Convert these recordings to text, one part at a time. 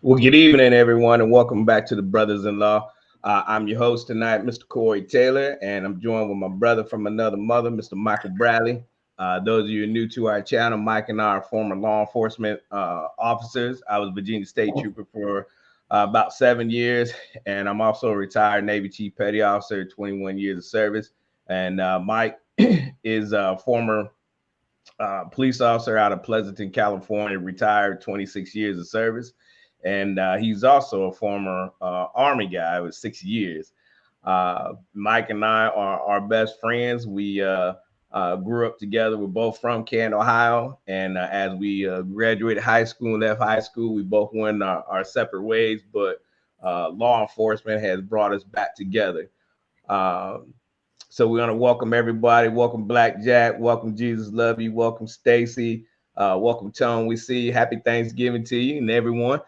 Well, good evening, everyone, and welcome back to the Brothers-in-law. I'm your host tonight, Mr. Corey Taylor, and I'm joined with my brother from another mother, Mr. Michael Bradley. Those of you new to our channel, Mike and I are former law enforcement officers. I was Virginia State Trooper for about 7 years, and I'm also a retired Navy Chief Petty Officer, 21 years of service. And Mike is a former police officer out of Pleasanton, California, retired, 26 years of service. And he's also a former Army guy with 6 years. Mike and I are best friends. We grew up together. We're both from Canton, Ohio. And as we graduated high school and left high school, we both went our separate ways. But law enforcement has brought us back together. So we're gonna welcome everybody. Welcome Black Jack. Welcome Jesus Love You. Welcome Stacy. Welcome Tone. We see you. Happy Thanksgiving to you and everyone.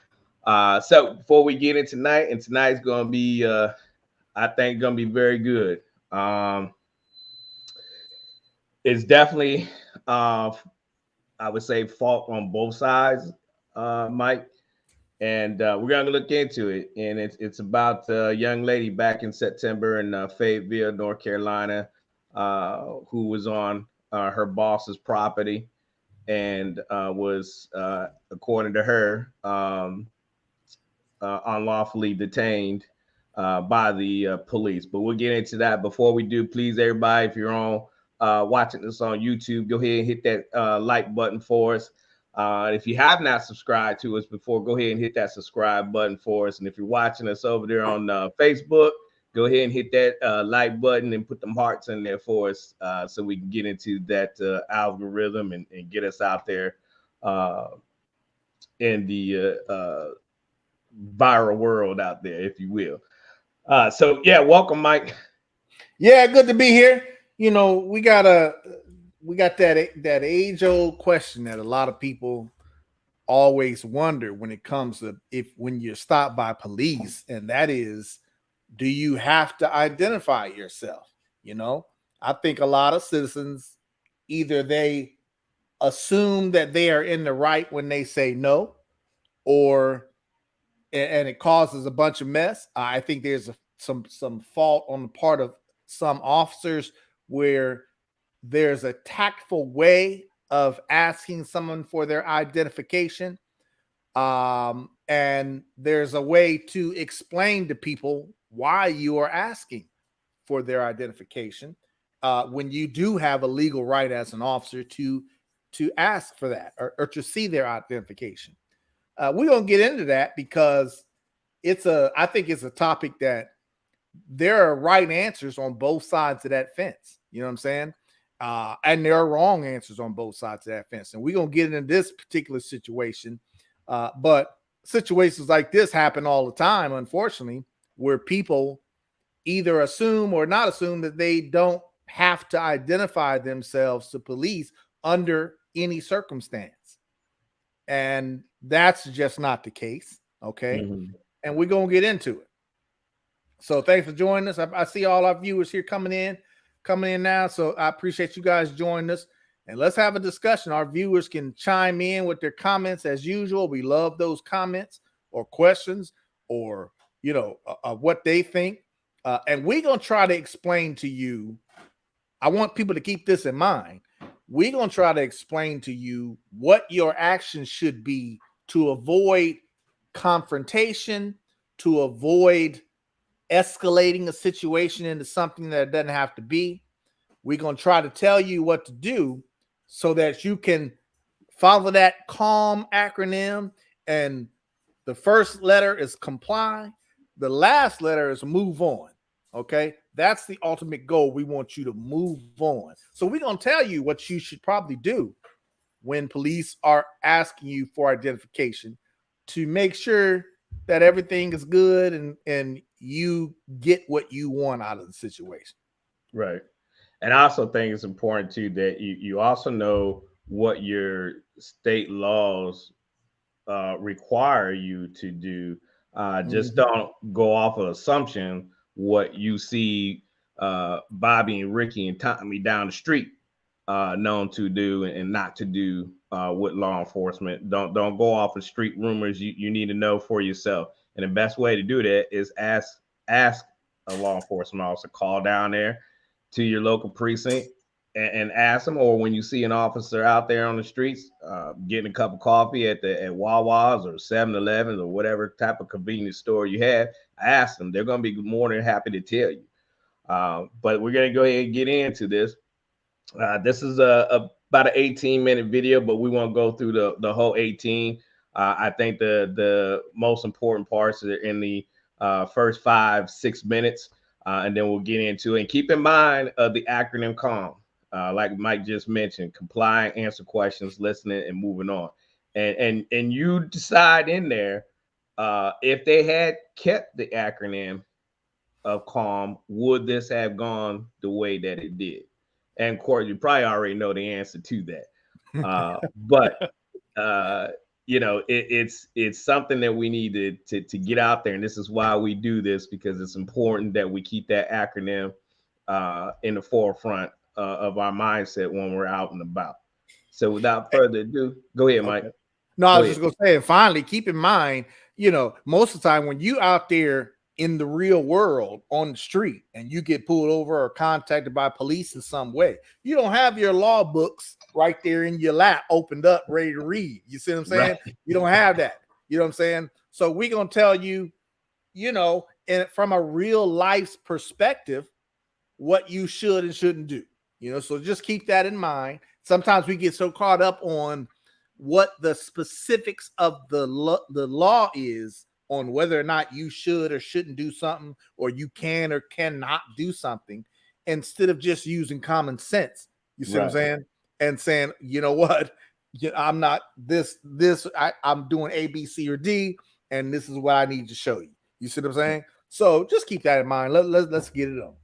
So before we get in tonight, and tonight's gonna be, I think, gonna be very good. It's definitely, I would say, fault on both sides, Mike. And we're gonna look into it. And it's about a young lady back in September in Fayetteville, North Carolina, who was on her boss's property and was, according to her, unlawfully detained by the police. But we'll get into that. Before we do, please, everybody, if you're on watching this on YouTube, go ahead and hit that like button for us. If you have not subscribed to us before, go ahead and hit that subscribe button for us. And if you're watching us over there on Facebook, go ahead and hit that like button and put them hearts in there for us so we can get into that algorithm and get us out there in the viral world out there, if you will. So yeah, welcome, Mike. Yeah, good to be here. You know, we got that age-old question that a lot of people always wonder when it comes to when you're stopped by police, and that is, do you have to identify yourself? You know, I think a lot of citizens either they assume that they are in the right when they say no, or and it causes a bunch of mess. I think there's some fault on the part of some officers where there's a tactful way of asking someone for their identification. And there's a way to explain to people why you are asking for their identification when you do have a legal right as an officer to ask for that or to see their identification. We're going to get into that because I think it's a topic that there are right answers on both sides of that fence. You know what I'm saying? And there are wrong answers on both sides of that fence. And we're going to get into this particular situation. But situations like this happen all the time, unfortunately, where people either assume or not assume that they don't have to identify themselves to police under any circumstance. And that's just not the case. Okay. Mm-hmm. And we're going to get into it. So thanks for joining us. I see all our viewers here coming in now. So I appreciate you guys joining us. And let's have a discussion. Our viewers can chime in with their comments as usual. We love those comments or questions or, what they think. And we're going to try to explain to you. I want people to keep this in mind. We're going to try to explain to you what your actions should be to avoid confrontation, to avoid escalating a situation into something that it doesn't have to be. We're going to try to tell you what to do so that you can follow that CALM acronym. And the first letter is comply. The last letter is move on. Okay. That's the ultimate goal. We want you to move on. So we're going to tell you what you should probably do when police are asking you for identification to make sure that everything is good and you get what you want out of the situation. Right. And I also think it's important too that you also know what your state laws require you to do. Just don't go off of assumption what you see Bobby and Ricky and Tommy down the street known to do and not to do with law enforcement. Don't go off of street rumors. You need to know for yourself. And the best way to do that is ask a law enforcement officer. Call down there to your local precinct and ask them. Or when you see an officer out there on the streets getting a cup of coffee at Wawa's or 7-Elevens or whatever type of convenience store you have, ask them. They're going to be more than happy to tell you. But we're going to go ahead and get into this. This is about an 18-minute video, but we won't go through the whole 18. I think the most important parts are in the first 5-6 minutes, and then we'll get into it. And keep in mind the acronym CALM, like Mike just mentioned: complying, answer questions, listening, and moving on. And you decide in there if they had kept the acronym of CALM, would this have gone the way that it did? And of course, you probably already know the answer to that. But it's something that we need to get out there, and this is why we do this, because it's important that we keep that acronym in the forefront of our mindset when we're out and about. So, without further ado, go ahead, Mike. No, I was just gonna say, and finally, keep in mind, most of the time when you out there in the real world on the street and you get pulled over or contacted by police in some way, you don't have your law books right there in your lap opened up ready to read. You see what I'm saying? Right. You don't have that. You know what I'm saying? So we're gonna tell you, and from a real life's perspective, what you should and shouldn't do. So just keep that in mind. Sometimes we get so caught up on what the specifics of the law is, on whether or not you should or shouldn't do something, or you can or cannot do something, instead of just using common sense. You see what I'm saying? And saying, you know what, I'm not this, I'm doing A, B, C, or D, and this is what I need to show you. You see what I'm saying? So just keep that in mind. Let's get it on.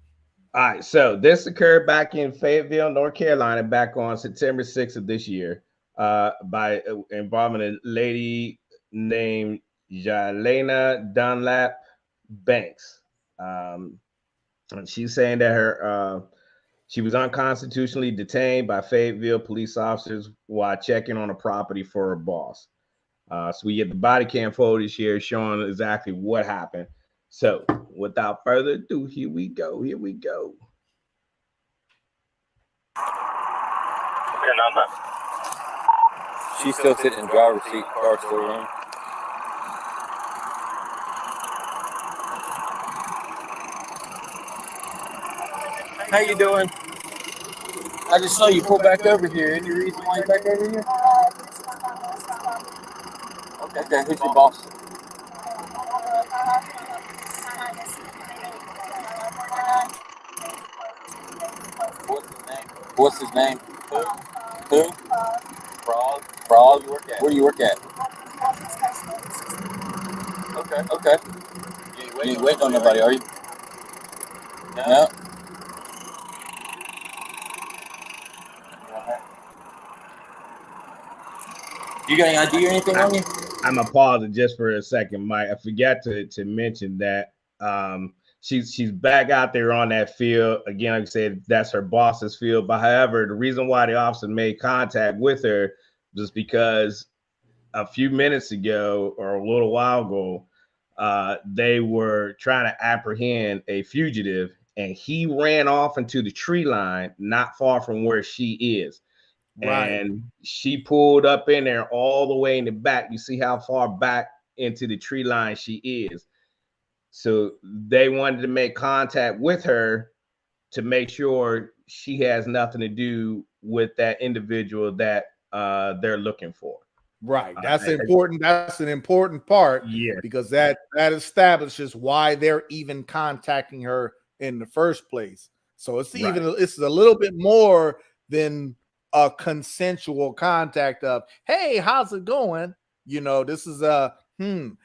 All right. So this occurred back in Fayetteville, North Carolina, back on September 6th of this year, by involving a lady named Jalena Dunlap Banks. She's saying that she was unconstitutionally detained by Fayetteville police officers while checking on a property for her boss. So we get the body cam footage here showing exactly what happened. So without further ado, here we go. She's still sitting in the driver's seat, car still running. How you doing? I just saw you pull back over here. Any reason why you back over here? Okay, who's your boss? What's his name? Who? Frog. Where do you work at? Okay. You ain't waiting on nobody, are you? No. You got any ID or anything on you? I'm gonna pause it just for a second, Mike. I forgot to mention that she's back out there on that field again. Like I said, that's her boss's field. But however, the reason why the officer made contact with her was because a few minutes ago or a little while ago, they were trying to apprehend a fugitive, and he ran off into the tree line not far from where she is. Right. And she pulled up in there all the way in the back. You see how far back into the tree line she is. So they wanted to make contact with her to make sure she has nothing to do with that individual that they're looking for. Right. That's important. That's an important part. Yeah. Because that establishes why they're even contacting her in the first place. So it's it's a little bit more than a consensual contact of, hey, how's it going? This is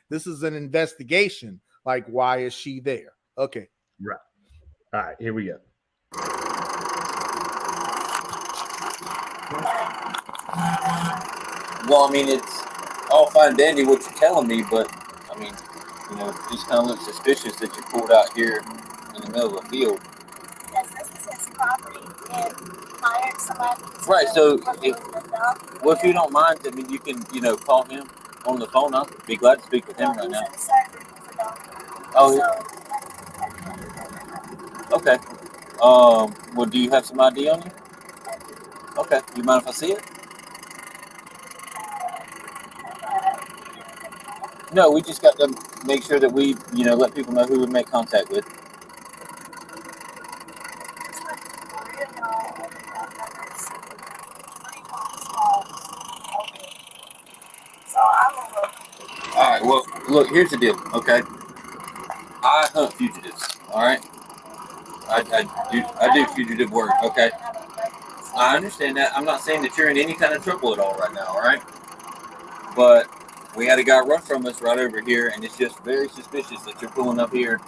this is an investigation. Like, why is she there? Okay. Right. All right, here we go. Well, I mean, it's all fine and dandy what you're telling me, but I mean, it just kind of looks suspicious that you pulled out here in the middle of the field. Yes, this is his property, and hired somebody. Right. So Well, if you don't mind, I mean, you can, call him on the phone. I'll be glad to speak with him right now. Oh, yeah. Okay. Well, do you have some ID on you? Okay. You mind if I see it? No, we just got to make sure that we, let people know who we make contact with. All right. Well, look. Here's the deal. Okay. I hunt fugitives. All right. I do fugitive work. Okay. I understand that. I'm not saying that you're in any kind of trouble at all right now. All right. But we had a guy run from us right over here, and it's just very suspicious that you're pulling up here.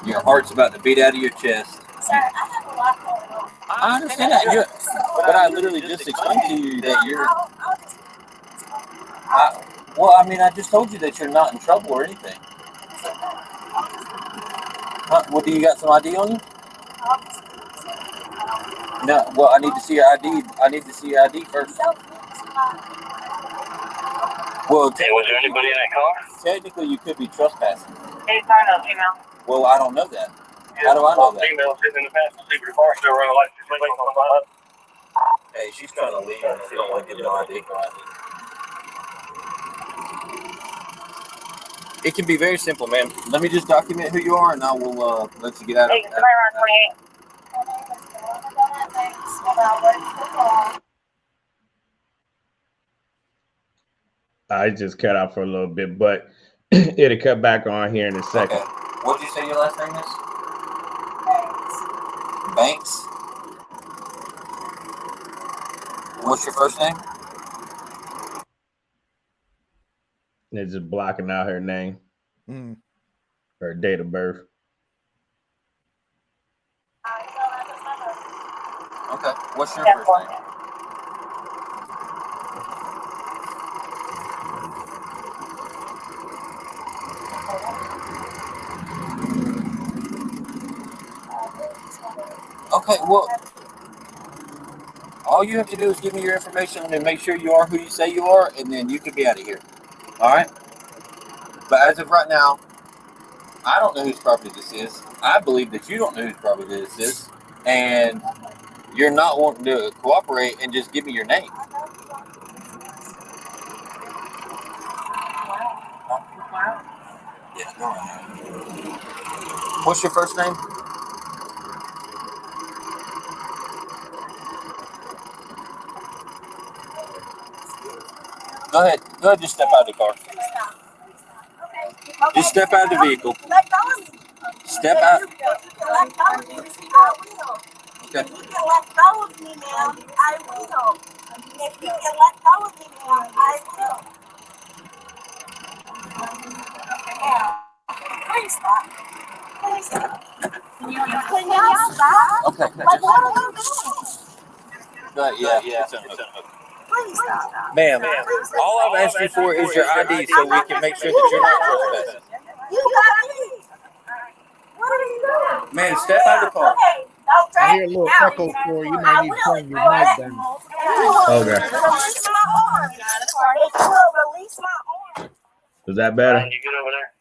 Your heart's about to beat out of your chest. Sir, I have a lot going on. I understand that. But I literally just explained to you that you're. Well, I mean, I just told you that you're not in trouble or anything. Well, do you got some ID on you? No. Well, I need to see your ID. I need to see your ID first. Well, Hey, was there anybody in that car? Technically, you could be trespassing. Hey, sorry, no female. Well, I don't know that. How do I know that? Female sitting in the passenger seat of the car, still running like she's waiting on somebody. Hey, she's trying to leave and she don't want to give no ID. It can be very simple, man. Let me just document who you are, and I will let you get out of Hey, somebody around 28. I just cut out for a little bit, but it'll cut back on here in a second. Okay. What did you say your last name is? Banks. What's your first name? They're just blocking out her name, her date of birth. Okay. What's your first name? Okay, well, all you have to do is give me your information and make sure you are who you say you are, and then you can be out of here. All right? But as of right now, I don't know whose property this is. I believe that you don't know whose property this is, and you're not wanting to cooperate and just give me your name. Yeah, go on. What's your first name? Go ahead. Go ahead. Just step out of the car. Just step out of the vehicle. Step out. You can let go of me. I will. Okay. You can let go of me, ma'am. I will. If you can let go of me, ma'am, I will. Please stop. Please stop. Can y'all stop? Okay. Like, what are you doing? Yeah. Please stop. Ma'am, all I've asked you for is your ID so we can make sure that you're not trespassing. You got me. What are you doing? Ma'am, step out of the car. Okay, don't drag I hear a me little out. echo for you. You may need to turn your mic down. Okay. Release my arm. If you will release my arm. Is that better? You good over there?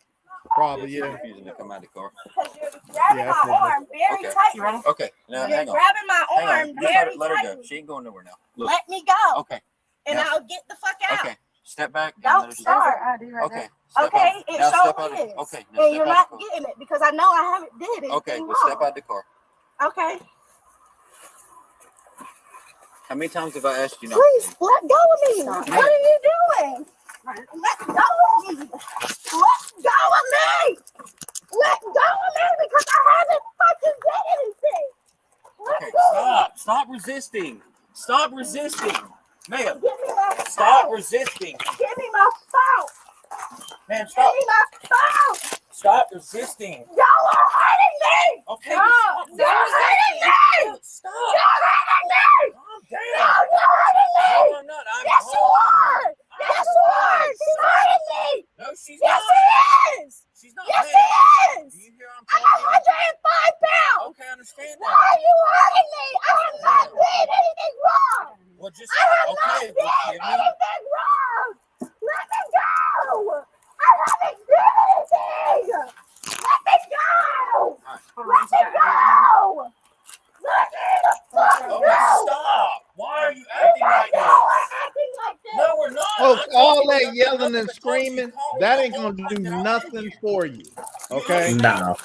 Probably, yeah. Refusing to come out of the car. Because you're grabbing that's my arm very Okay. tightly. Okay, now You're hang on. grabbing my Hang arm on. Just very let her go. tightly. She ain't going nowhere now. Look. Let me go. Okay. And Now- I'll get the fuck out. Okay. Step back. And Don't let her start. Okay. Step Okay, out. it Now sure step out is. of, okay. Now And step you're out not of the getting it because I know I haven't did anything car. Okay. Well, wrong. step out of the car. Okay. How many times have I asked you not? Please let go of me. What are you doing? Let go of me. Let go of me. Let go of me because I haven't fucking did anything. Let Okay. go. Stop. Stop resisting. Stop resisting. Ma'am. Give me my Stop phone. resisting. Give me my phone. Man, Give stop. me my phone. Stop resisting. Y'all are hurting me. Okay. No, Stop. you're hurting me. Stop. You're hurting me. Calm No, down. you're hurting me. No, I'm not. I'm Yes, you calm. are. Yes, you are. She's hurting me. No, she's Yes, not. she is. She's not. Yes, ma'am. she is. Do you hear I'm I'm talking? 105 pounds. Okay, I understand Why that. are you hurting me? I have not did anything wrong. Well, just I have okay. all that yelling and screaming, that ain't gonna do nothing for you. Okay. No.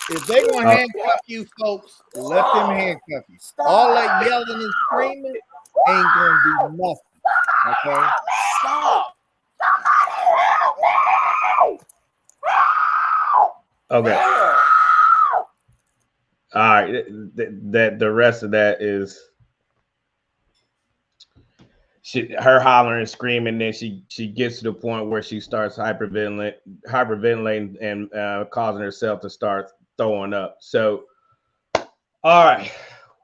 If they gonna handcuff you, folks, let them handcuff you. All that yelling and screaming ain't gonna do nothing. Okay. Stop. Okay. All right. That the rest of that is her hollering and screaming. Then she gets to the point where she starts hyperventilating and causing herself to start throwing up. So, all right.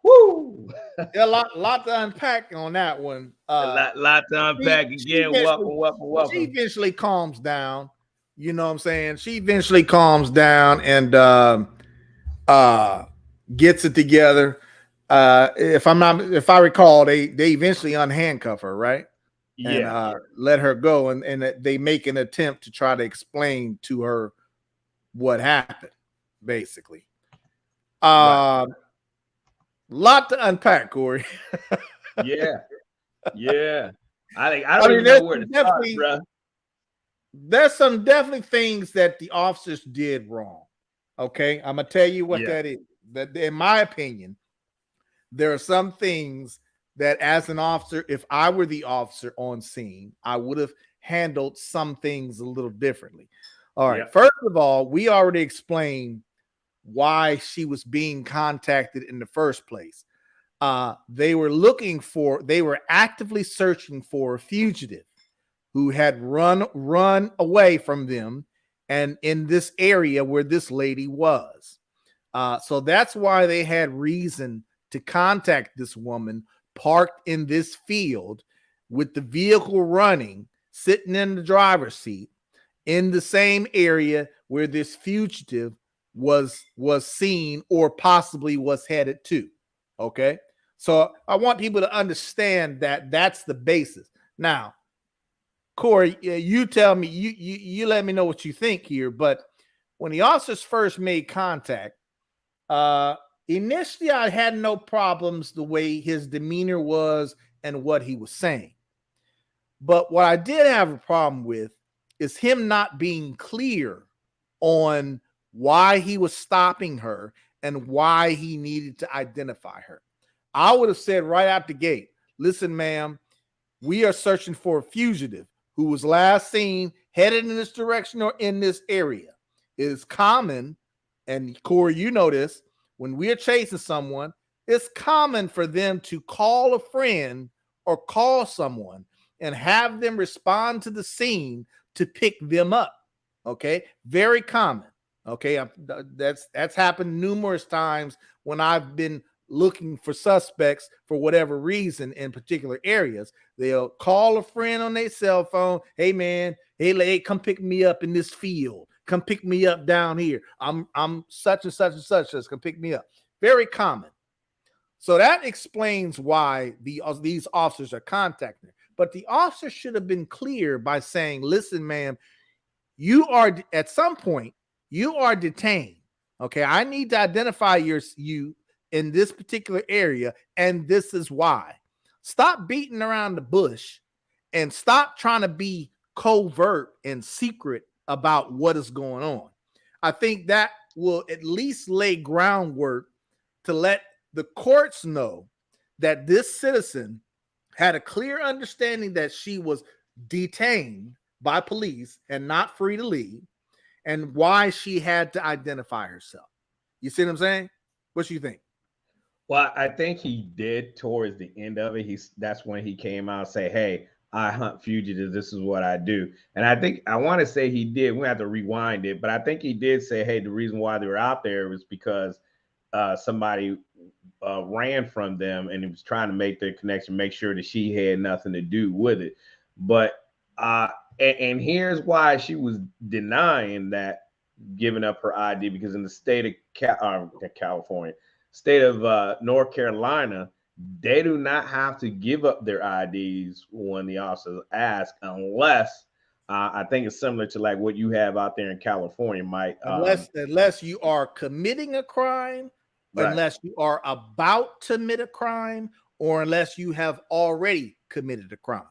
Woo. Yeah, a lot to unpack on that one. A lot to unpack again. Welcome. She eventually calms down. You know what I'm saying? She eventually calms down and gets it together. If I recall, they eventually unhandcuff her, right? Yeah. And let her go, and they make an attempt to try to explain to her what happened, basically. Right. Lot to unpack, Corey. Yeah. I don't even know where to start, bro. There's some definitely things that the officers did wrong. Okay, I'm gonna tell you what that is. That, in my opinion, there are some things that, as an officer, if I were the officer on scene, I would have handled some things a little differently. All right. First of all, we already explained why she was being contacted in the first place. They were actively searching for a fugitive who had run away from them and in this area where this lady was. So that's why they had reason to contact this woman parked in this field with the vehicle running, sitting in the driver's seat in the same area where this fugitive was seen or possibly was headed to. Okay. So I want people to understand that that's the basis. Now, Corey, you tell me, you let me know what you think here. But when the officers first made contact, initially I had no problems the way his demeanor was and what he was saying. But what I did have a problem with is him not being clear on why he was stopping her and why he needed to identify her. I would have said right out the gate, listen, ma'am, we are searching for a fugitive who was last seen headed in this direction or in this area. It is common, and Corey, you know this, when we're chasing someone, it's common for them to call a friend or call someone and have them respond to the scene to pick them up. Okay, very common. Okay, that's happened numerous times when I've been looking for suspects for whatever reason in particular areas. They'll call a friend on their cell phone. Hey man, hey, come pick me up in this field. Come pick me up down here. I'm such and such and such. Just come pick me up. Very common. So that explains why these officers are contacting her. But the officer should have been clear by saying, listen, ma'am, you are at some point, you are detained. Okay, I need to identify you in this particular area, and this is why. Stop beating around the bush and stop trying to be covert and secret about what is going on. I think that will at least lay groundwork to let the courts know that this citizen had a clear understanding that she was detained by police and not free to leave, and why she had to identify herself. You see what I'm saying? What do you think? Well, I think he did towards the end of it. That's when he came out and say, hey, I hunt fugitives. This is what I do. And I want to say he did. We have to rewind it, but I think he did say, hey, the reason why they were out there was because somebody ran from them and he was trying to make their connection, make sure that she had nothing to do with it. But and here's why she was denying that, giving up her ID, because in the state of California, state of North Carolina, they do not have to give up their IDs when the officers ask, unless I think it's similar to like what you have out there in California, Mike. Unless you are committing a crime, right, unless you are about to commit a crime, or unless you have already committed a crime.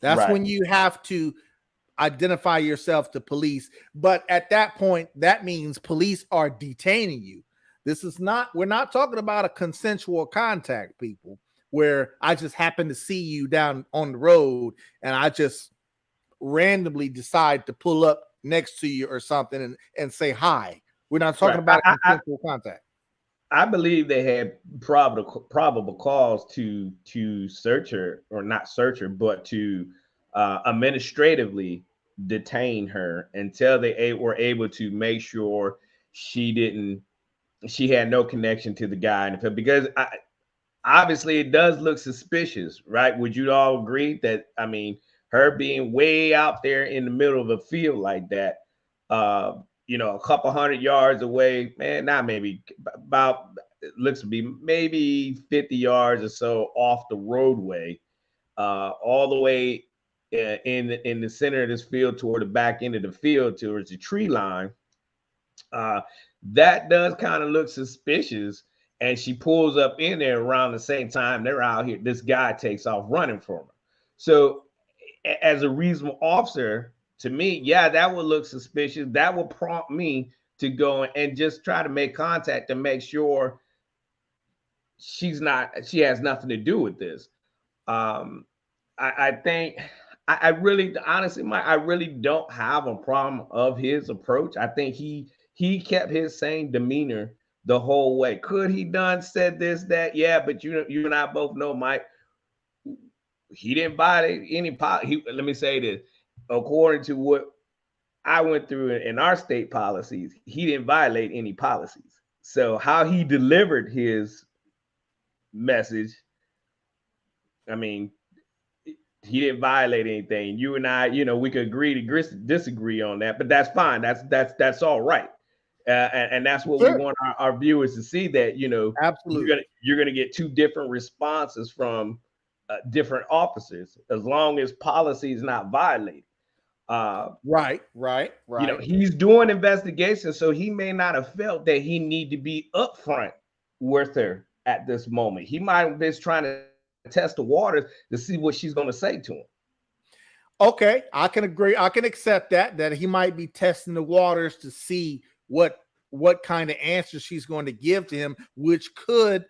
That's Right. when you have to identify yourself to police. But at that point, that means police are detaining you. This is not, we're not talking about a consensual contact, people, where I just happen to see you down on the road and I just randomly decide to pull up next to you or something and say hi. We're not talking about a consensual contact. I believe they had probable cause to search her, or not search her, but to administratively detain her until they were able to make sure she had no connection to the guy in the film. Because obviously it does look suspicious, right? Would you all agree that, I mean, her being way out there in the middle of a field like that, a couple 100 yards away, man, not maybe about, it looks to be maybe 50 yards or so off the roadway, all the way in the center of this field toward the back end of the field towards the tree line. That does kind of look suspicious. And she pulls up in there around the same time they're out here. This guy takes off running from her. So as a reasonable officer, to me, yeah, that would look suspicious. That will prompt me to go and just try to make contact to make sure she has nothing to do with this. I think I really, honestly, I really don't have a problem of his approach. I think he kept his same demeanor the whole way. Could he said this, that? Yeah, but you and I both know, Mike, he didn't violate any policy. Let me say this, according to what I went through in our state policies, he didn't violate any policies. So how he delivered his message, I mean, he didn't violate anything. You and I, we could agree to disagree on that, but that's fine. That's all right. And that's what we want our viewers to see, that, absolutely, you're gonna get two different responses from different officers, as long as policy is not violated. Right. He's doing investigations, so he may not have felt that he need to be upfront with her at this moment. He might have been trying to test the waters to see what she's going to say to him. Okay, I can agree. I can accept that he might be testing the waters to see what kind of answer she's going to give to him, which could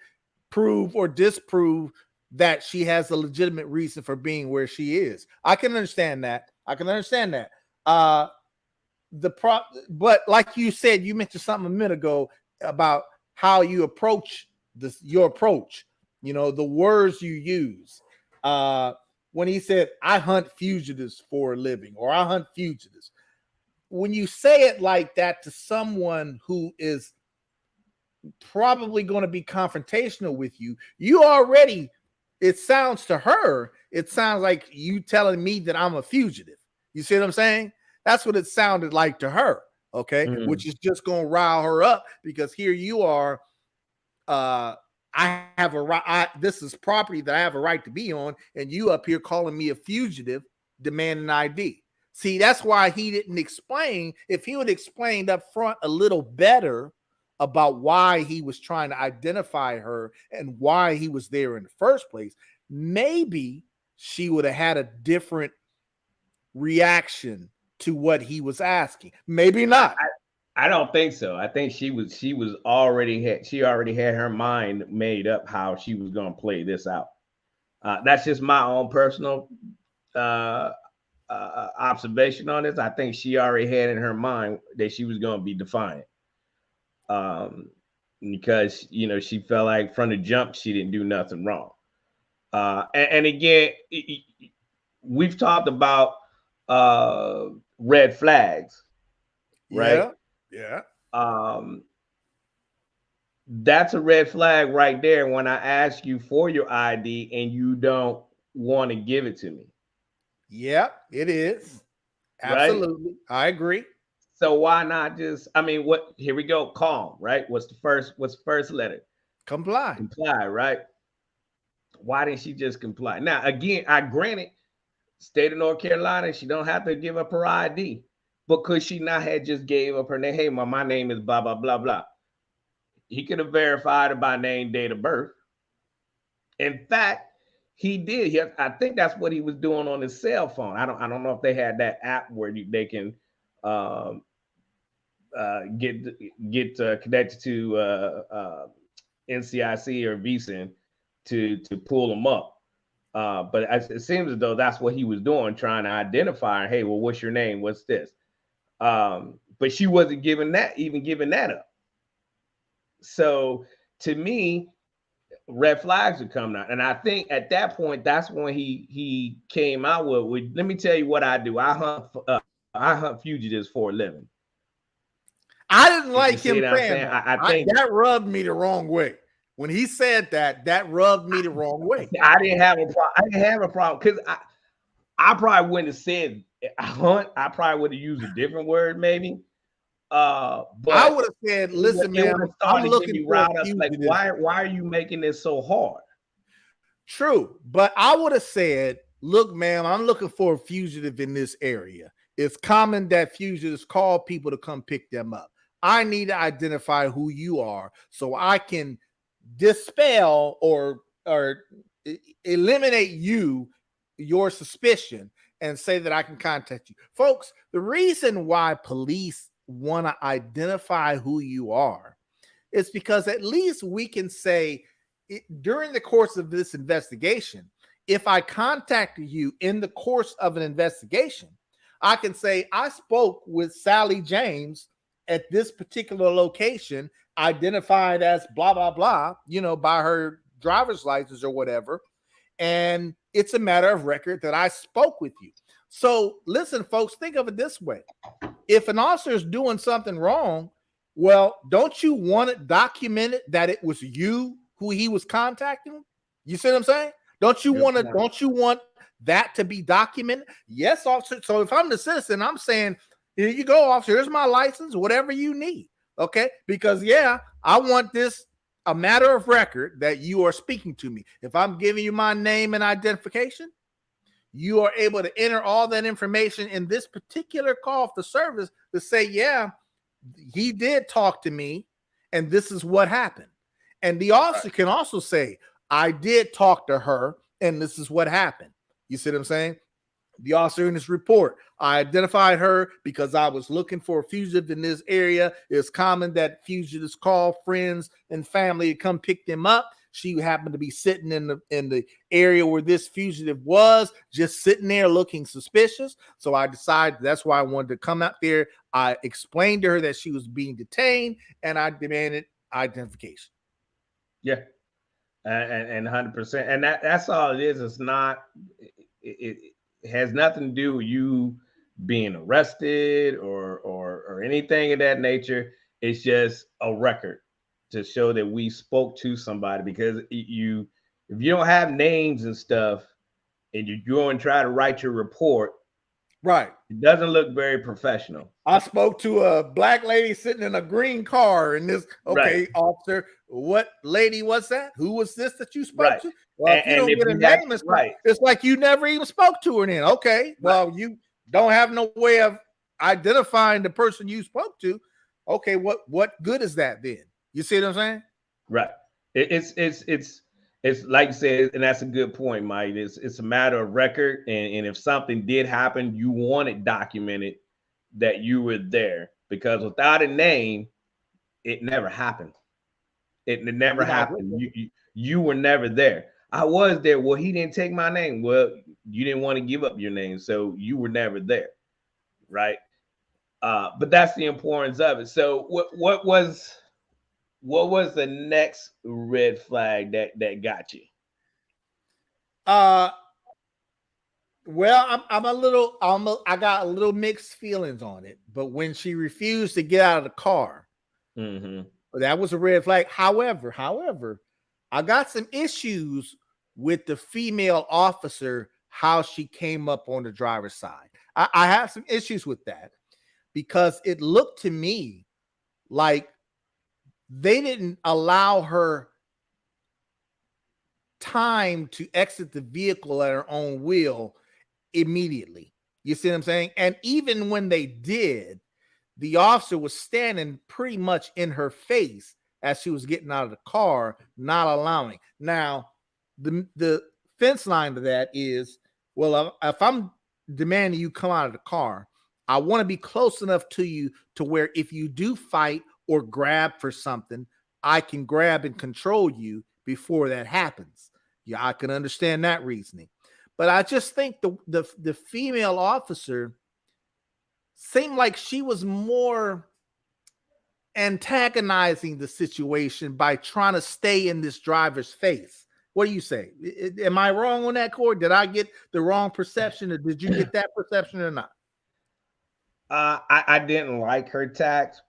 prove or disprove that she has a legitimate reason for being where she is. I can understand that. But like you said, you mentioned something a minute ago about how you approach your approach, the words you use. When he said, I hunt fugitives for a living, or I hunt fugitives. When you say it like that to someone who is probably going to be confrontational with you, it sounds like you telling me that I'm a fugitive. You see what I'm saying? That's what it sounded like to her. Okay. Mm-hmm. Which is just going to rile her up, because here you are. I have a right. This is property that I have a right to be on, and you up here calling me a fugitive, demanding ID. See, that's why he didn't explain. If he would explained up front a little better about why he was trying to identify her and why he was there in the first place, maybe she would have had a different reaction to what he was asking. Maybe not. I don't think so. I think she already had her mind made up how she was going to play this out. That's just my own personal observation on this. I think she already had in her mind that she was going to be defiant, because she felt like from the jump she didn't do nothing wrong. And again, we've talked about red flags, right? Yeah. That's a red flag right there when I ask you for your ID and you don't want to give it to me. Yeah, it is. Absolutely. Right? I agree. So why not just, here we go. Calm, right? What's the first letter? Comply. Comply, right? Why didn't she just comply? Now, again, I granted, state of North Carolina, she don't have to give up her ID. But could she not have just gave up her name? Hey, my name is blah, blah, blah, blah. He could have verified her by name, date of birth. In fact, He did. I think that's what he was doing on his cell phone. I don't know if they had that app where they can um, get connected to NCIC or VSIN to pull them up. But it seems as though that's what he was doing, trying to identify. Hey, well, what's your name? What's this? But she wasn't giving that up. So to me, red flags are coming out, and I think at that point, that's when he came out with let me tell you what I do. I hunt fugitives for a living. I didn't like him saying that. I think that rubbed me the wrong way. When he said that rubbed me the wrong way. I didn't have a problem because I probably wouldn't have said hunt. I probably would have used a different word, maybe. But I would have said, "Listen, man, I'm looking for like, why are you making this so hard?" True, but I would have said, "Look, man, I'm looking for a fugitive in this area. It's common that fugitives call people to come pick them up. I need to identify who you are so I can dispel or eliminate your suspicion and say that I can contact you." Folks, the reason why police want to identify who you are is because at least we can say during the course of this investigation, if I contacted you in the course of an investigation, I can say I spoke with Sally James at this particular location, identified as blah, blah, blah, by her driver's license or whatever. And it's a matter of record that I spoke with you. So listen, folks, think of it this way. If an officer is doing something wrong, well, don't you want it documented that it was you who he was contacting? You see what I'm saying? Don't you want that to be documented? Yes, officer. So if I'm the citizen, I'm saying, here you go, officer. Here's my license, whatever you need. Okay? Because I want this a matter of record that you are speaking to me. If I'm giving you my name and identification, you are able to enter all that information in this particular call for service to say, yeah, he did talk to me and this is what happened. And the officer can also say, I did talk to her and this is what happened. You see what I'm saying? The officer in this report, I identified her because I was looking for a fugitive in this area. It's common that fugitives call friends and family to come pick them up. She happened to be sitting in the area where this fugitive was, just sitting there looking suspicious. So I decided that's why I wanted to come out there. I explained to her that she was being detained, and I demanded identification. Yeah, and 100%. And that's all it is. It's not. It has nothing to do with you being arrested or anything of that nature. It's just a record to show that we spoke to somebody, because if you don't have names and stuff and you go and try to write your report, right, it doesn't look very professional. I spoke to a black lady sitting in a green car and this, okay, right. Officer, what lady was that? Who was this that you spoke to? Well, if you don't get a name, it's like you never even spoke to her then. Okay, well, you don't have no way of identifying the person you spoke to. Okay, what good is that then? You see what I'm saying? Right. It's like you said, and that's a good point, Mike. It's a matter of record, and if something did happen, you want it documented that you were there, because without a name, it never happened. It never happened. You were never there. I was there. Well, he didn't take my name. Well, you didn't want to give up your name, so you were never there, right? But that's the importance of it. So what was the next red flag that got you? Well, I got a little mixed feelings on it. But when she refused to get out of the car, that was a red flag. However, I got some issues with the female officer, how she came up on the driver's side. I have some issues with that, because it looked to me like they didn't allow her time to exit the vehicle at her own will immediately. You see what I'm saying? And even when they did, the officer was standing pretty much in her face as she was getting out of the car, not allowing. Now, the defense line to that is, well, if I'm demanding you come out of the car, I want to be close enough to you to where if you do fight or grab for something, I can grab and control you before that happens. Yeah, I can understand that reasoning. But I just think the female officer seemed like she was more antagonizing the situation by trying to stay in this driver's face. What do you say? Am I wrong on that, Corey? Did I get the wrong perception, or did you get that perception or not? I didn't like her tact,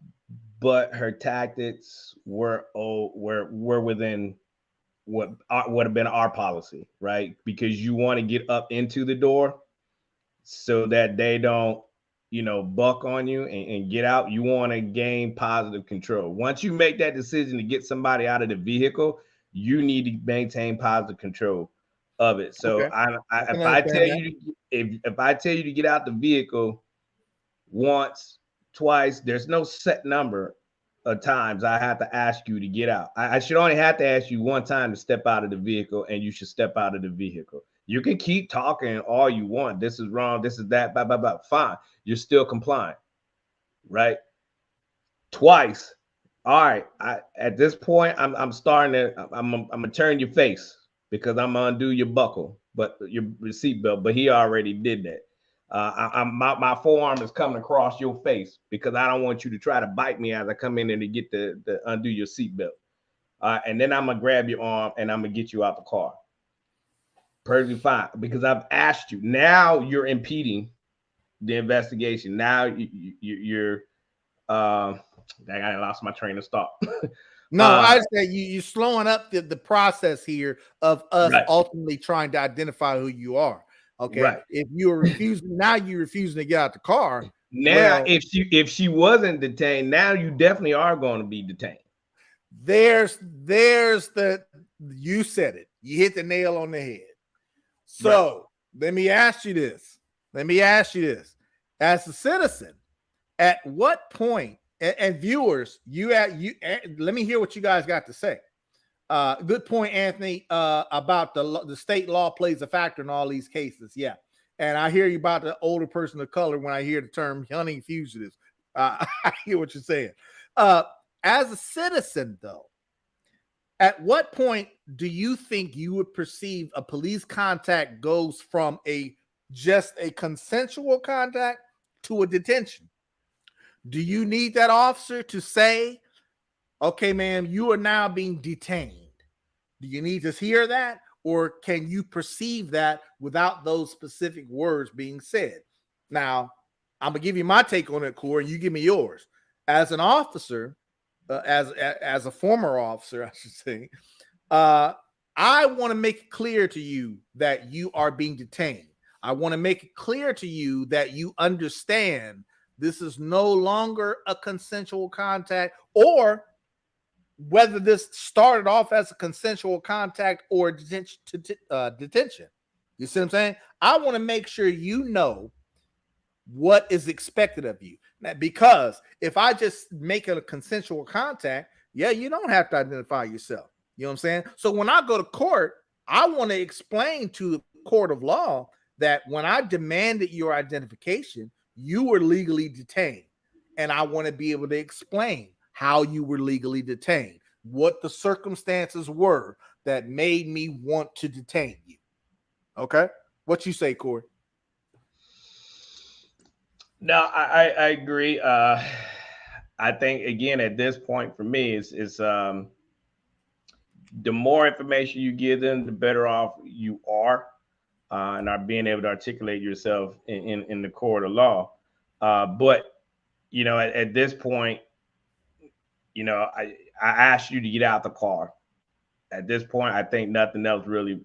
but her tactics were within what would have been our policy, right? Because you want to get up into the door so that they don't, buck on you and get out. You want to gain positive control. Once you make that decision to get somebody out of the vehicle, you need to maintain positive control of it. So Okay. if I tell you to get out the vehicle once, twice, there's no set number of times I have to ask you to get out. I should only have to ask you one time to step out of the vehicle, and you should step out of the vehicle. You can keep talking all you want. This is wrong. This is that. Blah, blah, blah. Fine. You're still complying, right? Twice. All right. At this point, I'm gonna turn your face because I'm gonna undo your buckle, but your seatbelt. But he already did that. My forearm is coming across your face because I don't want you to try to bite me as I come in and to get the undo your seatbelt. And then I'm gonna grab your arm and I'm gonna get you out the car. Perfectly fine, because I've asked you. Now you're impeding the investigation. Now you're I lost my train of thought. No, I say you're slowing up the process here of us ultimately trying to identify who you are. Okay. Right. If you're refusing, now you're refusing to get out the car. Now, if she wasn't detained, now you definitely are going to be detained. There's you said it. You hit the nail on the head. So let me ask you this. As a citizen, at what point, and viewers, let me hear what you guys got to say. Good point, Anthony, about the state law plays a factor in all these cases. Yeah. And I hear you about the older person of color when I hear the term hunting fugitives. I hear what you're saying. As a citizen, though, at what point do you think you would perceive a police contact goes from just a consensual contact to a detention? Do you need that officer to say, okay, ma'am, you are now being detained? Do you need to hear that? Or can you perceive that without those specific words being said? Now, I'm going to give you my take on it, Corey, and you give me yours. As an officer, as a former officer, I should say, I want to make it clear to you that you are being detained. I want to make it clear to you that you understand this is no longer a consensual contact, or whether this started off as a consensual contact or detention. You see what I'm saying? I want to make sure you know what is expected of you. Now, because if I just make it a consensual contact, you don't have to identify yourself. You know what I'm saying? So when I go to court, I want to explain to the court of law that when I demanded your identification, you were legally detained. And I want to be able to explain how you were legally detained, what the circumstances were that made me want to detain you. Okay? What you say, Corey? No, I agree. I think, again, at this point for me, it's the more information you give them, the better off you are, and are being able to articulate yourself in the court of law. But, at this point, I asked you to get out the car. At this point, I think nothing else really.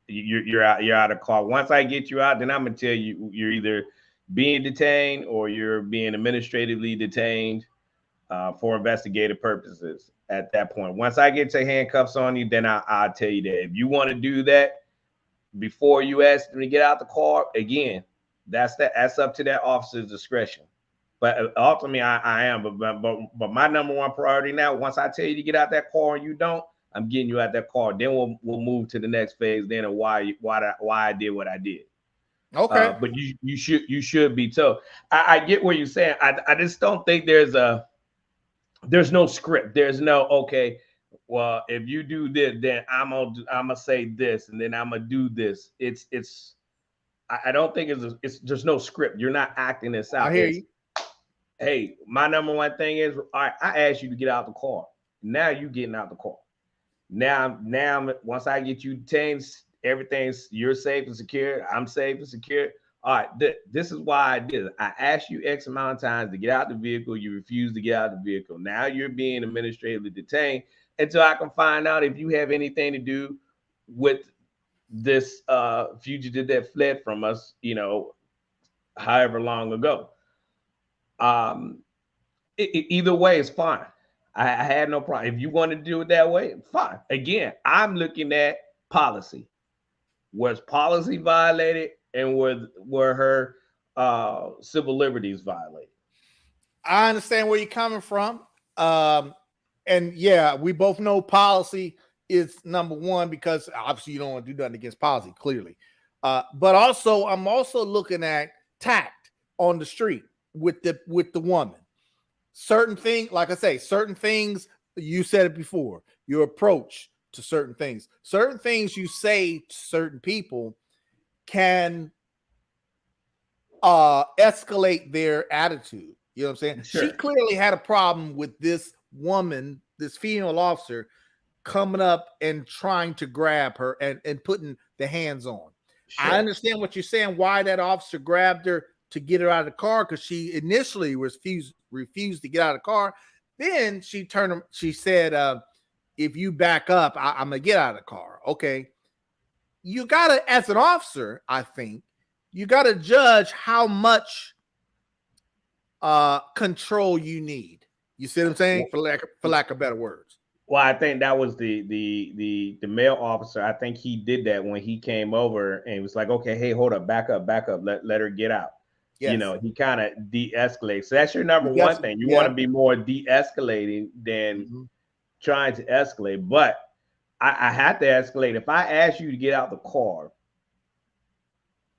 You're out of the car. Once I get you out, then I'm gonna tell you you're either being detained or you're being administratively detained for investigative purposes. At that point, once I get to handcuffs on you, then I'll tell you that. If you want to do that before you ask them to get out the car, again, that's up to that officer's discretion. But ultimately, I am. But my number one priority now, once I tell you to get out that car and you don't, I'm getting you out that car. Then we'll move to the next phase. Then of why I did what I did. Okay. But you should be told. I get what you're saying. I just don't think there's no script. There's no okay. Well, if you do this, then I'm gonna say this, and then I'm gonna do this. I don't think it's there's no script. You're not acting this out. I hear you. Hey, my number one thing is, all right, I asked you to get out the car. Now you getting out the car. Now, once I get you detained, you're safe and secure. I'm safe and secure. All right, this is why I did it. I asked you X amount of times to get out the vehicle. You refused to get out of the vehicle. Now you're being administratively detained until I can find out if you have anything to do with this fugitive that fled from us, however long ago. Either way is fine. I had no problem. If you want to do it that way, fine. Again, I'm looking at policy. Was policy violated, and were her civil liberties violated? I understand where you're coming from. And yeah, we both know policy is number one, because obviously you don't want to do nothing against policy, clearly. But also, I'm also looking at tact on the street with the woman. Certain things, like I say, certain things, you said it before, your approach to certain things you say to certain people can escalate their attitude. You know what I'm saying? Sure. She clearly had a problem with this woman, this female officer, coming up and trying to grab her and putting the hands on. Sure. I understand what you're saying, why that officer grabbed her to get her out of the car, because she initially refused to get out of the car. Then she said, if you back up, I'm gonna get out of the car. Okay. You gotta, as an officer, I think you gotta judge how much control you need. You see what I'm saying? For lack of better words. Well, I think that was the male officer. I think he did that when he came over and was like, okay, hey, hold up, back up, let her get out. Yes. He kind of de-escalates. So that's your number one thing. You want to be more de-escalating than trying to escalate. But I have to escalate. If I ask you to get out the car,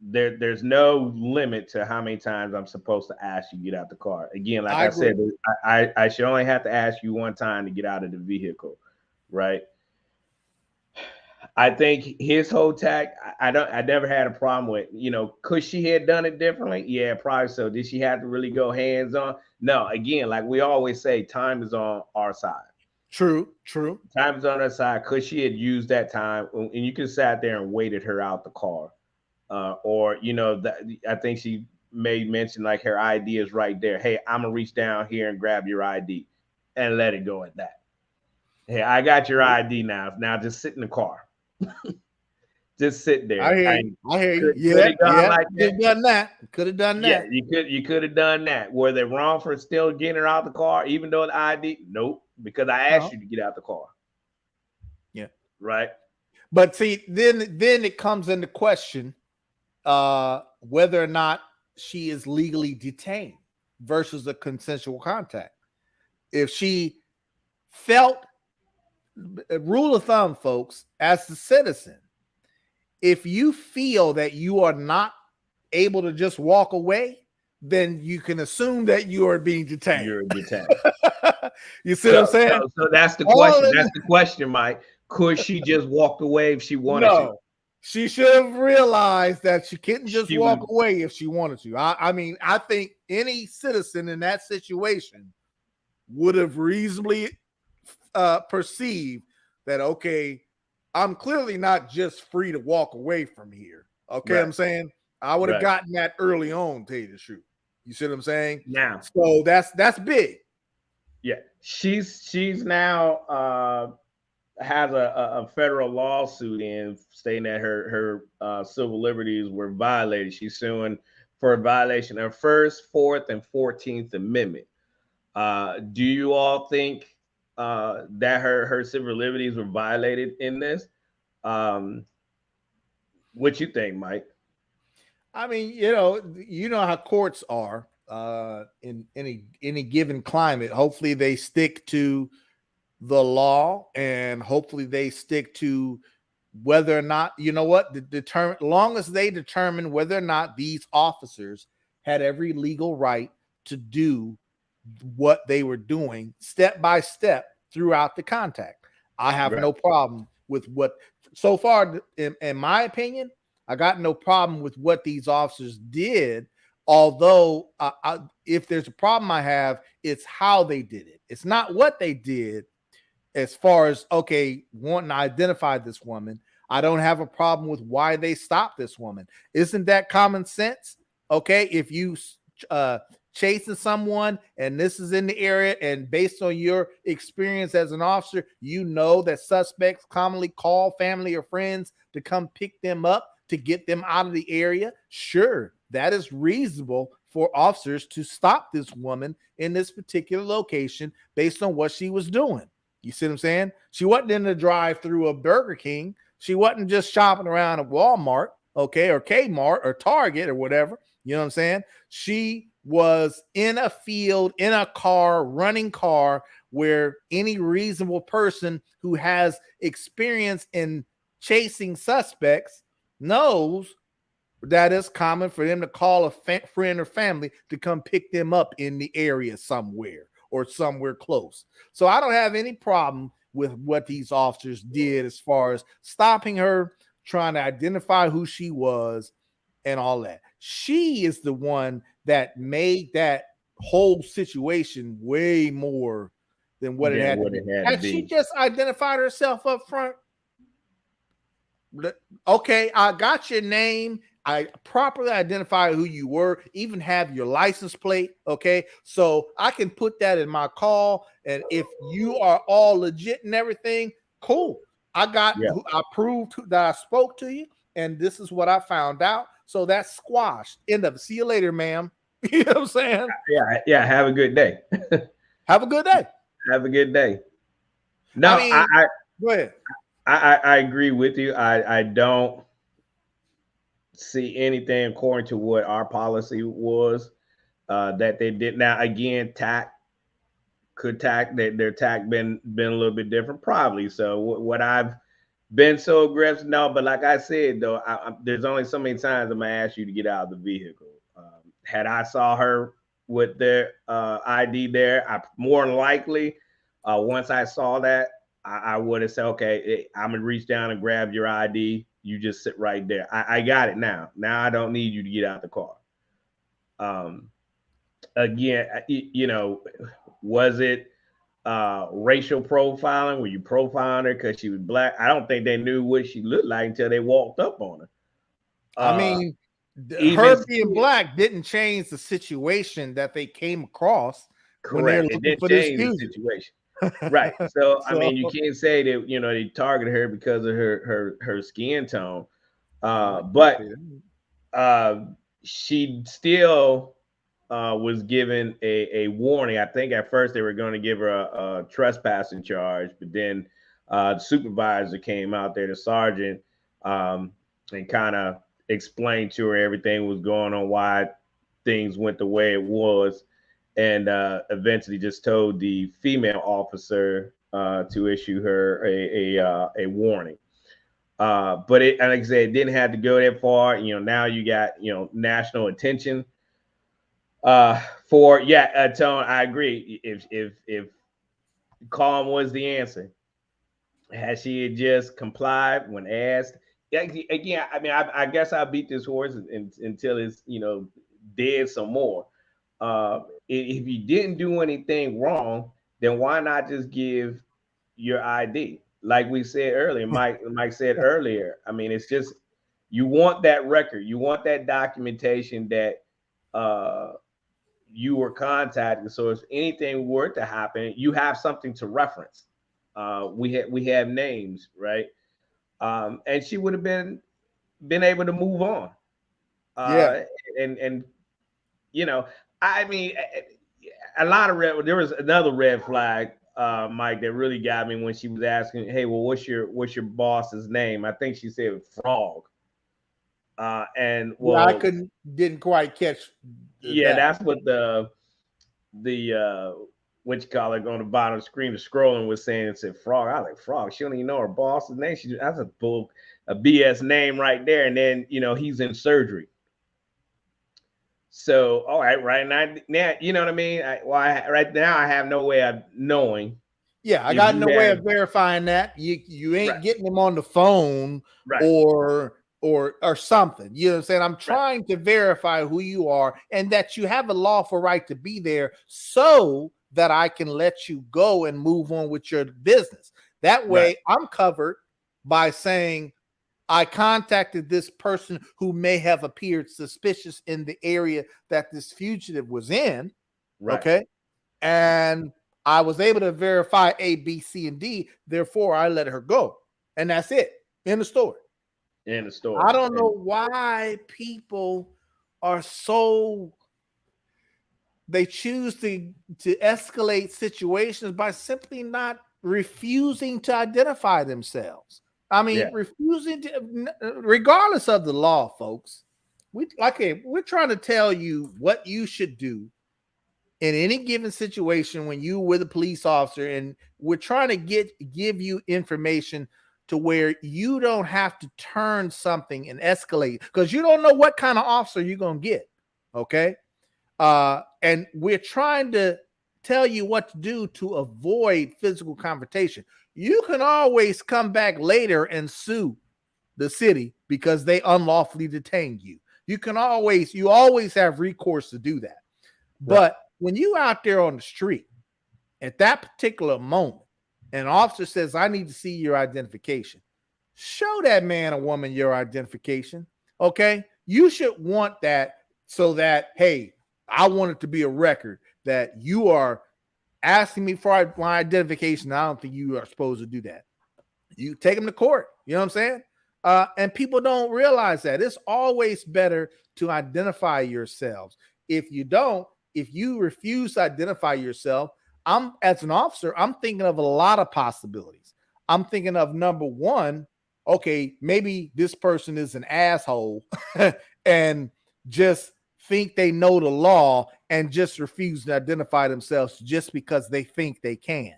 there's no limit to how many times I'm supposed to ask you to get out the car. Again, like I said, I should only have to ask you one time to get out of the vehicle, right? I think his whole tact, I never had a problem with, could she have done it differently? Yeah, probably so. Did she have to really go hands on? No, again, like we always say, time is on our side. True. Time is on our side. Could she have used that time, and you could sat there and waited her out the car? Or, I think she may mention like her ID is right there. Hey, I'm gonna reach down here and grab your ID and let it go at that. Hey, I got your ID now. Now just sit in the car. Just sit there. I hear you. Yeah. Could have done that. Yeah, you could have done that. Were they wrong for still getting her out the car, even though the ID? Nope, because I asked you to get out the car. Yeah. Right. But see, then it comes into question whether or not she is legally detained versus a consensual contact. If she felt, rule of thumb, folks, as a citizen, if you feel that you are not able to just walk away, then you can assume that you are being detained. You're detained. You see what I'm saying? So that's the question. That's the question, Mike. Could she just walk away if she wanted to? She should have realized that she couldn't just walk away if she wanted to. I mean, I think any citizen in that situation would have reasonably perceived that, okay, I'm clearly not just free to walk away from here. Okay, right. I'm saying I would have gotten that early on, tell you the truth. You see what I'm saying? Now, so that's big. Yeah, she's now has a federal lawsuit in stating that her civil liberties were violated. She's suing for a violation of First, Fourth, and 14th Amendment. Do you all think that her civil liberties were violated in this? What you think, Mike? I mean, you know how courts are in any given climate. Hopefully they stick to the law, and hopefully they stick to whether or not, you know what, long as they determine whether or not these officers had every legal right to do what they were doing step by step throughout the contact. I have no problem with what, so far, in my opinion, I got no problem with what these officers did. Although, if there's a problem I have, it's how they did it. It's not what they did. As far as, okay, wanting to identify this woman, I don't have a problem with why they stopped this woman. Isn't that common sense? Okay, if you chasing someone and this is in the area, and based on your experience as an officer, you know that suspects commonly call family or friends to come pick them up to get them out of the area. Sure, that is reasonable for officers to stop this woman in this particular location based on what she was doing. You see what I'm saying? She wasn't in the drive-through of Burger King. She wasn't just shopping around at Walmart, okay, or Kmart or Target or whatever. You know what I'm saying? She was in a field, in a car, running car, where any reasonable person who has experience in chasing suspects knows that it's common for them to call a friend or family to come pick them up in the area somewhere or somewhere close. So I don't have any problem with what these officers did as far as stopping her, trying to identify who she was, and all that. She is the one that made that whole situation way more than what it had to be. Had she just identified herself up front, okay, I got your name, I properly identify who you were, even have your license plate, okay? So I can put that in my call, and if you are all legit and everything, cool. I proved that I spoke to you, and this is what I found out. So that's squashed. End of. See you later, ma'am. You know what I'm saying? Yeah. Have a good day. Have a good day. Have a good day. No, I go ahead. I agree with you. I don't see anything according to what our policy was that they did. Now again, their tack been a little bit different, probably. So what I've been so aggressive, no, but like I said though, there's only so many times I'm gonna ask you to get out of the vehicle. Had I saw her with their ID there, I more than likely once I saw that, I would have said, okay, I'm gonna reach down and grab your ID. You just sit right there. I got it now. Now I don't need you to get out the car. Again, you know, was it racial profiling? Were you profiling her because she was black? I don't think they knew what she looked like until they walked up on her. I mean, her being black didn't change the situation that they came across. Correct. It didn't change the situation. Right. So I mean, you can't say that, you know, they targeted her because of her skin tone. But she still was given a warning. I think at first they were going to give her a trespassing charge, but then the supervisor came out there, the sergeant, and kind of explained to her everything was going on, why things went the way it was, and eventually just told the female officer to issue her a warning. But it, like I said, it didn't have to go that far. You know, now you got, you know, national attention for, Tone, I agree. If calm was the answer, had she had just complied when asked, again, I mean, I guess I beat this horse until it's, you know, dead some more. If you didn't do anything wrong, then why not just give your ID? Like we said earlier, Mike said earlier. I mean, it's just, you want that record, you want that documentation that you were contacted. So if anything were to happen, you have something to reference. We have names, right? And she would have been able to move on. And you know, I mean, a lot of there was another red flag, Mike, that really got me when she was asking, "Hey, well, what's your boss's name?" I think she said Frog. And well, I didn't quite catch. That's what the what you call it on the bottom of the screen, the scrolling was saying it said Frog. I was like, Frog, she don't even know her boss's name. That's a BS name right there. And then, he's in surgery. So, all right now, you know what I mean? Right now I have no way of knowing. Yeah, I got no way of verifying that. You ain't getting them on the phone or something. You know what I'm saying? I'm trying to verify who you are and that you have a lawful right to be there so that I can let you go and move on with your business. That way I'm covered by saying I contacted this person who may have appeared suspicious in the area that this fugitive was in. Okay. And I was able to verify A, B, C, and D. Therefore, I let her go. And that's it. In the story. I don't know why people are so... They choose to escalate situations by simply not refusing to identify themselves. I mean, refusing to, regardless of the law, folks. We're trying to tell you what you should do in any given situation when you're with a police officer, and we're trying to give you information to where you don't have to turn something and escalate, because you don't know what kind of officer you're going to get. Okay. And we're trying to tell you what to do to avoid physical confrontation. You can always come back later and sue the city because they unlawfully detained you. You always have recourse to do that. But when you out there on the street at that particular moment, an officer says, I need to see your identification. Show that man or woman your identification. Okay. You should want that so that, hey, I want it to be a record that you are asking me for my identification. I don't think you are supposed to do that. You take them to court. You know what I'm saying? And people don't realize that it's always better to identify yourselves. If you refuse to identify yourself, as an officer, I'm thinking of a lot of possibilities. I'm thinking of, number one, okay, maybe this person is an asshole and just think they know the law and just refuse to identify themselves just because they think they can.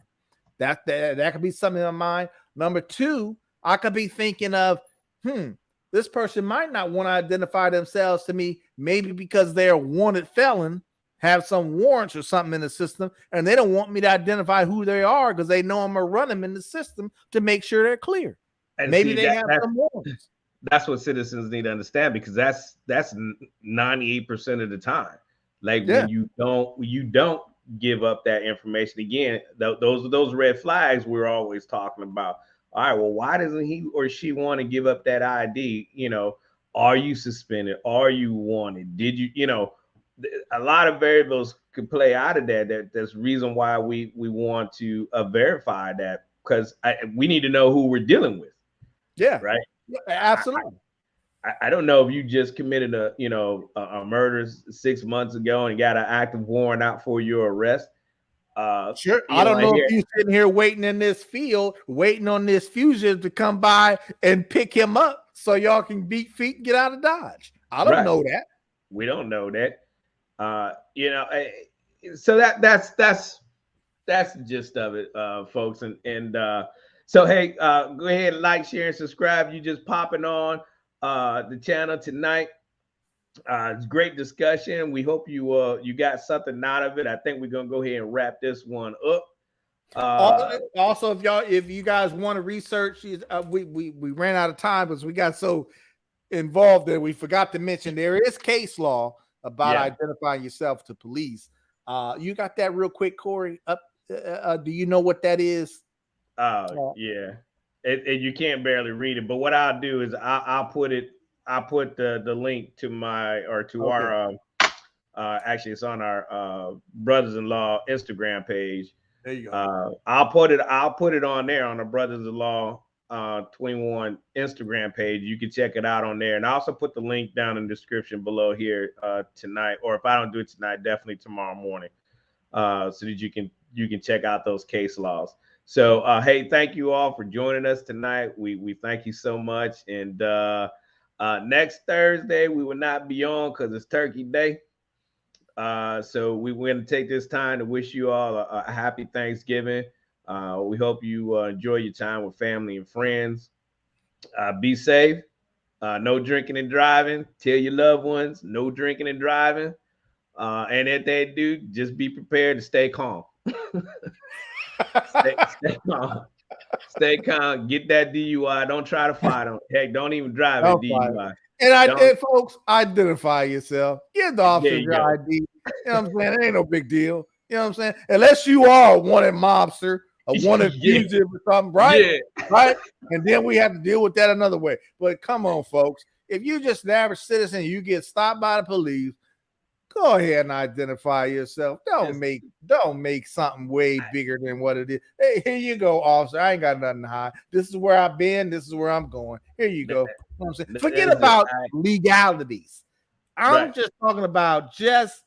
That could be something in my mind. Number two, I could be thinking of, this person might not want to identify themselves to me, maybe because they're a wanted felon, have some warrants or something in the system, and they don't want me to identify who they are because they know I'm going to run them in the system to make sure they're clear. And maybe they have some warrants. That's what citizens need to understand, because that's 98% of the time. Like when you don't give up that information, again, those red flags we're always talking about. All right, well, why doesn't he or she want to give up that ID? Are you suspended? Are you wanted? Did you, a lot of variables could play out of that. That's reason why we want to verify that, because we need to know who we're dealing with. Yeah. Right. Yeah, absolutely. I don't know if you just committed a murder 6 months ago and got an active warrant out for your arrest. Sure. I don't know if you're sitting here waiting in this field, waiting on this fugitive to come by and pick him up so y'all can beat feet and get out of Dodge. I don't know that. We don't know that. So that's the gist of it, folks. And so, hey, go ahead and like, share, and subscribe. You just popping on the channel tonight. It's great discussion. We hope you got something out of it. I think we're gonna go ahead and wrap this one up. Also, if you guys want to research, we ran out of time because we got so involved that we forgot to mention there is case law about identifying yourself to police. You got that real quick, Corey? Do you know what that is? Yeah. You can't barely read it, but what I'll do is I'll put the link to our actually it's on our Brothas-in-law Instagram page. There you go. I'll put it on there on the Brothas-in-law 21 Instagram page. You can check it out on there, and I also put the link down in the description below here tonight, or if I don't do it tonight, definitely tomorrow morning, so that you can check out those case laws. So hey, thank you all for joining us tonight. We thank you so much, and next Thursday we will not be on because it's Turkey Day. So we're going to take this time to wish you all a happy Thanksgiving. We hope you enjoy your time with family and friends. Be safe. No drinking and driving. Tell your loved ones no drinking and driving. And if they do, just be prepared to stay calm. Stay calm. Stay calm. Get that DUI. Don't try to fight them. Heck, don't even drive a DUI. And folks, identify yourself. Give the officer your go. ID. You know what I'm saying? It ain't no big deal. You know what I'm saying? Unless you are a wanted mobster, a wanted fugitive or something, right? Yeah. Right? And then we have to deal with that another way. But come on, folks. If you just an average citizen, you get stopped by the police, go ahead and identify yourself. Don't make something way bigger than what it is. Hey, here you go, officer. I ain't got nothing to hide. This is where I've been. This is where I'm going. Here you go. You know what I'm saying? Forget about legalities. I'm just talking about just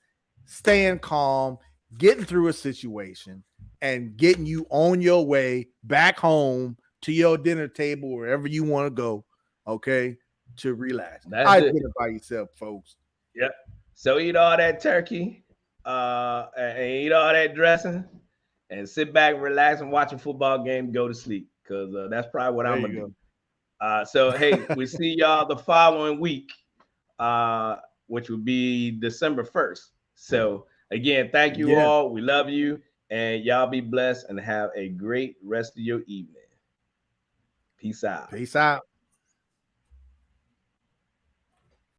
staying calm, getting through a situation, and getting you on your way back home to your dinner table, wherever you want to go, okay, to relax. Identify yourself, folks. Yep. So eat all that turkey, and eat all that dressing, and sit back and relax and watch a football game, go to sleep, because that's probably what I'm going to do. So, hey, we see y'all the following week, which will be December 1st. So, again, thank you all. We love you, and y'all be blessed and have a great rest of your evening. Peace out. Peace out.